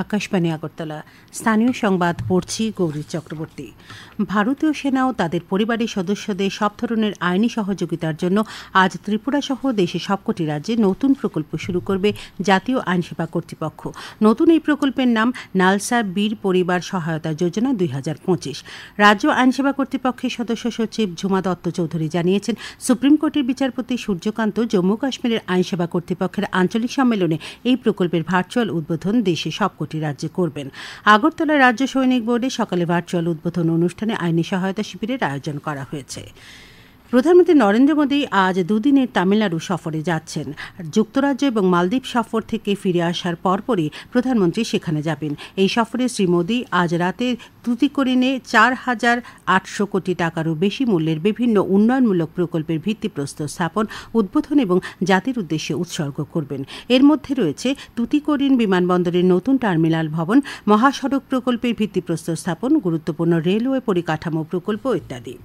আকাশবাণী আগরতলা। স্থানীয় সংবাদ পড়ছি গৌরী চক্রবর্তী। ভারতীয় সেনা ও তাদের পরিবারের সদস্যদের সব ধরনের আইনি সহযোগিতার জন্য আজ ত্রিপুরা সহ দেশের সবকটি রাজ্যে নতুন প্রকল্প শুরু করবে জাতীয় আইনসেবা কর্তৃপক্ষ। নতুন এই প্রকল্পের নাম নালসা বীর পরিবার সহায়তা যোজনা 2025। রাজ্য আইনসেবা কর্তৃপক্ষের সদস্য সচিব ঝুমা দত্ত চৌধুরী জানিয়েছেন, সুপ্রিম কোর্টের বিচারপতি সূর্যকান্ত জম্মু কাশ্মীরের আইনসেবা কর্তৃপক্ষের আঞ্চলিক সম্মেলনে এই প্রকল্পের ভার্চুয়াল উদ্বোধন দেশে সবকটি রাজ্যে করবেন। আগরতলা রাজ্য সৈনিক বোর্ডে সকালে ভার্চুয়াল উদ্বোধন অনুষ্ঠানে আইনি সহায়তা শিবিরের আয়োজন করা হয়েছে। প্রধানমন্ত্রী নরেন্দ্র মোদী আজ দুদিনের তামিলনাড়ু সফরে যাচ্ছেন। যুক্তরাজ্য এবং মালদ্বীপ সফর থেকে ফিরে আসার পরপরই প্রধানমন্ত্রী সেখানে যাবেন। এই সফরে শ্রী মোদী আজ রাতে তুতিকোরিনে 4,800 কোটি টাকারও বেশি মূল্যের বিভিন্ন উন্নয়নমূলক প্রকল্পের ভিত্তিপ্রস্তর স্থাপন, উদ্বোধন এবং জাতির উদ্দেশ্যে উৎসর্গ করবেন। এর মধ্যে রয়েছে তুতিকোরিন বিমানবন্দরের নতুন টার্মিনাল ভবন, মহাসড়ক প্রকল্পের ভিত্তিপ্রস্তর স্থাপন, গুরুত্বপূর্ণ রেলওয়ে পরিকাঠামো প্রকল্প ইত্যাদি।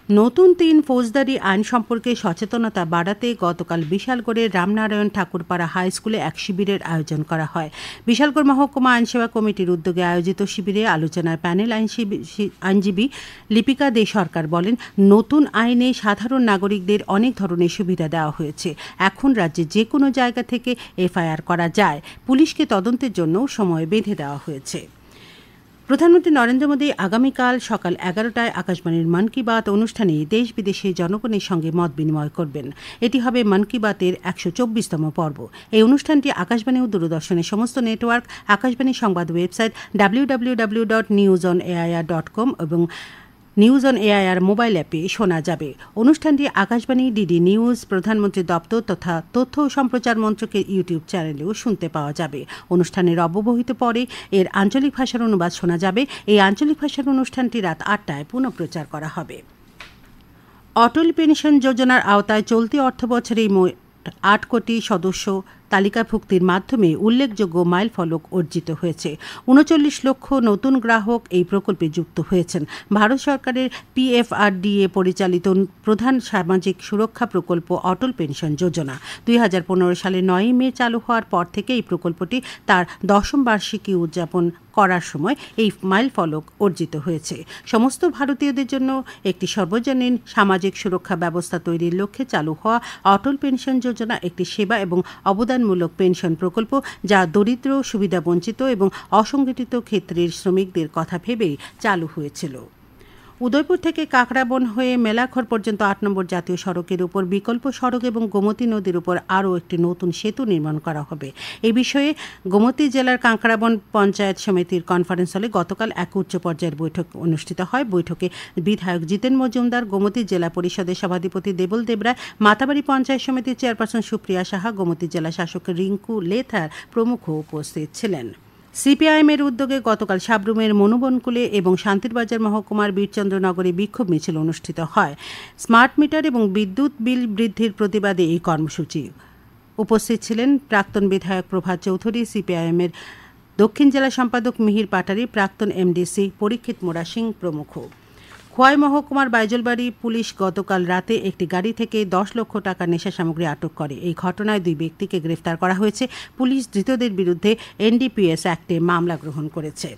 নতুন 3 ফৌজদারি আইন সম্পর্কে সচেতনতা বাড়াতে গতকাল বিশালগড়ের রামনারায়ণ ঠাকুরপাড়া হাই স্কুলে এক শিবিরের আয়োজন করা হয়। বিশালগড় মহকুমা আইনসেবা কমিটির উদ্যোগে আয়োজিত শিবিরে আলোচনায় প্যানেল আইনজীবী লিপিকা দে সরকার বলেন, নতুন আইনে সাধারণ নাগরিকদের অনেক ধরনের সুবিধা দেওয়া হয়েছে। এখন রাজ্যে যে কোনো জায়গা থেকে এফআইআর করা যায়। পুলিশকে তদন্তের জন্য সময় বেঁধে দেওয়া হয়েছে। প্রধানমন্ত্রী নরেন্দ্র মোদী আগামীকাল সকাল 11টায় আকাশবাণীর মন কি বাত অনুষ্ঠানে দেশ বিদেশের জনগণের সঙ্গে মত বিনিময় করবেন। এটি হবে মন কি বাতের 124তম পর্ব। এই অনুষ্ঠানটি আকাশবাণী ও দূরদর্শনের সমস্ত নেটওয়ার্ক, আকাশবাণী সংবাদ ওয়েবসাইট www.newsonair.com এবং নিউজ অন এআইআর মোবাইল অ্যাপে শোনা যাবে। অনুষ্ঠানটি আকাশবাণী, ডিডি নিউজ, প্রধানমন্ত্রী দপ্তর তথা তথ্য ও সম্প্রচার মন্ত্রকের ইউটিউব চ্যানেলেও শুনতে পাওয়া যাবে। অনুষ্ঠানের অব্যবহিত পরে এর আঞ্চলিক ভাষার অনুবাদ শোনা যাবে। এই আঞ্চলিক ভাষার অনুষ্ঠানটি রাত 8টায় পুনঃপ্রচার করা হবে। অটল পেনশন যোজনার আওতায় চলতি অর্থবছরে 8 কোটি সদস্য তালিকাভুক্তির মাধ্যমে উল্লেখযোগ্য মাইলফলক অর্জিত হয়েছে। 39 লক্ষ নতুন গ্রাহক এই প্রকল্পে যুক্ত হয়েছেন। ভারত সরকারের PFRDA পরিচালিত প্রধান সামাজিক সুরক্ষা প্রকল্প অটল পেনশন যোজনা 2015 সালে 9 মে চালু হওয়ার পর থেকে এই প্রকল্পটি তার 10ম বার্ষিকী উদযাপন করার সময় এই মাইলফলক অর্জিত হয়েছে। সমস্ত ভারতীয়দের জন্য একটি সর্বজনীন সামাজিক সুরক্ষা ব্যবস্থা তৈরির লক্ষ্যে চালু হওয়া অটল পেনশন যোজনা একটি সেবা এবং অবদানমূলক পেনশন প্রকল্প, যা দরিদ্র, সুবিধাবঞ্চিত এবং অসংগঠিত ক্ষেত্রের শ্রমিকদের কথা ভেবেই চালু হয়েছিল। উদয়পুর থেকে কাকড়াবন হয়ে মেলাঘর পর্যন্ত 8 নম্বর জাতীয় সড়কের উপর বিকল্প সড়ক এবং গোমতী নদীর উপর আরও একটি নতুন সেতু নির্মাণ করা হবে। এই বিষয়ে গোমতী জেলার কাকড়াবন পঞ্চায়েত সমিতির কনফারেন্স হলে গতকাল এক উচ্চ পর্যায়ের বৈঠক অনুষ্ঠিত হয়। বৈঠকে বিধায়ক জিতেন মজুমদার, গোমতী জেলা পরিষদের সভাধিপতি দেবল দেবরায়, মাতাবাড়ি পঞ্চায়েত সমিতির চেয়ারপারসন সুপ্রিয়া সাহা, গোমতী জেলা শাসক রিঙ্কু লেথার প্রমুখ উপস্থিত ছিলেন। সিপিআইএমের উদ্যোগে গতকাল সাবরুমের মনুবনকুলে এবং শান্তিরবাজার মহকুমার বীরচন্দ্রনগরে বিক্ষোভ মিছিল অনুষ্ঠিত হয়। স্মার্ট মিটার এবং বিদ্যুৎ বিল বৃদ্ধির প্রতিবাদে এই কর্মসূচি। উপস্থিত ছিলেন প্রাক্তন বিধায়ক প্রভাত চৌধুরী, সিপিআইএমের দক্ষিণ জেলা সম্পাদক মিহির পাটারি, প্রাক্তন এমডিসি পরীক্ষিত মোরা সিং প্রমুখ। খোয়াই মহকুমার বাইজলবাড়ি পুলিশ গতকাল রাতে একটি গাড়ি থেকে 10 লক্ষ টাকার নেশা সামগ্রী আটক করে। এই ঘটনায় 2 ব্যক্তিকে গ্রেফতার করা হয়েছে। পুলিশ ধৃতদের বিরুদ্ধে NDPS অ্যাক্টে মামলা গ্রহণ করেছে।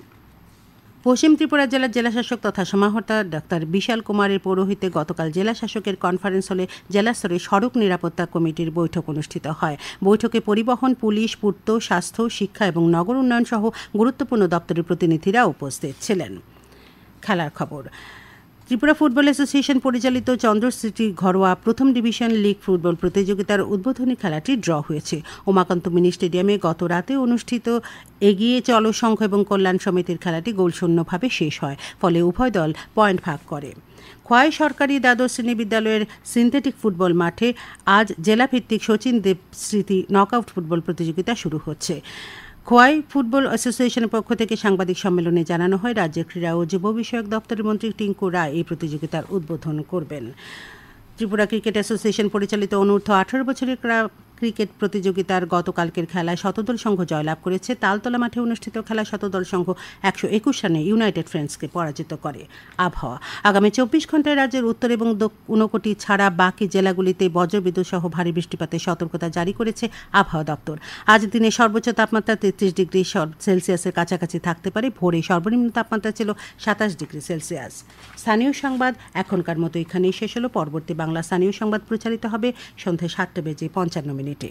পশ্চিম ত্রিপুরা জেলার জেলাশাসক তথা সমাহর্তা ডাক্তার বিশাল কুমারের পৌরোহিত্যে গতকাল জেলাশাসকের কনফারেন্স হলে জেলাস্তরে সড়ক নিরাপত্তা কমিটির বৈঠক অনুষ্ঠিত হয়। বৈঠকে পরিবহন, পুলিশ, পূর্ত, স্বাস্থ্য, শিক্ষা এবং নগর উন্নয়ন সহ গুরুত্বপূর্ণ দপ্তরের প্রতিনিধিরা উপস্থিত ছিলেন। খেলার খবর। ত্রিপুরা ফুটবল অ্যাসোসিয়েশন পরিচালিত চন্দ্রস্মৃতি ঘরোয়া প্রথম ডিভিশন লিগ ফুটবল প্রতিযোগিতার উদ্বোধনী খেলাটি ড্র হয়েছে। উমাকান্ত মিনি স্টেডিয়ামে গত রাতে অনুষ্ঠিত এগিয়ে চলো সংঘ এবং কল্যাণ সমিতির খেলাটি গোলশূন্যভাবে শেষ হয়। ফলে উভয় দল পয়েন্ট ভাগ করে। খোয়াই সরকারি দ্বাদশ শ্রেণী বিদ্যালয়ের সিনথেটিক ফুটবল মাঠে আজ জেলাভিত্তিক শচীন দেব স্মৃতি নকআউট ফুটবল প্রতিযোগিতা শুরু হচ্ছে। খোয়াই ফুটবল অ্যাসোসিয়েশনের পক্ষ থেকে সাংবাদিক সম্মেলনে জানানো হয়, রাজ্যের ক্রীড়া ও যুব বিষয়ক দপ্তরের মন্ত্রী টিঙ্কু রায় এই প্রতিযোগিতার উদ্বোধন করবেন। ত্রিপুরা ক্রিকেট অ্যাসোসিয়েশন পরিচালিত অনূর্ধ্ব 18 বছরের ক্রিকেট প্রতিযোগিতার গতকালকের খেলায় শতদল সংঘ জয়লাভ করেছে। তালতলা মাঠে অনুষ্ঠিত খেলায় শতদল সংঘ 121 রানে ইউনাইটেড ফ্রেন্ডসকে পরাজিত করে। আবহাওয়া আগামী 24 ঘন্টায় রাজ্যের উত্তর এবং ঊনকোটি ছাড়া বাকি জেলাগুলিতে বজ্রবিদ্যুৎ সহ ভারী বৃষ্টিপাতের সতর্কতা জারি করেছে আবহাওয়া দপ্তর। আজ দিনে সর্বোচ্চ তাপমাত্রা 33 ডিগ্রি সেলসিয়াসের কাছাকাছি থাকতে পারে। ভোরে সর্বনিম্ন তাপমাত্রা ছিল 27 ডিগ্রি সেলসিয়াস। স্থানীয় সংবাদ এখনকার মতো এখানেই শেষ হলো। পরবর্তী বাংলা স্থানীয় সংবাদ প্রচারিত হবে সন্ধ্যা 7:55 মিনিটে।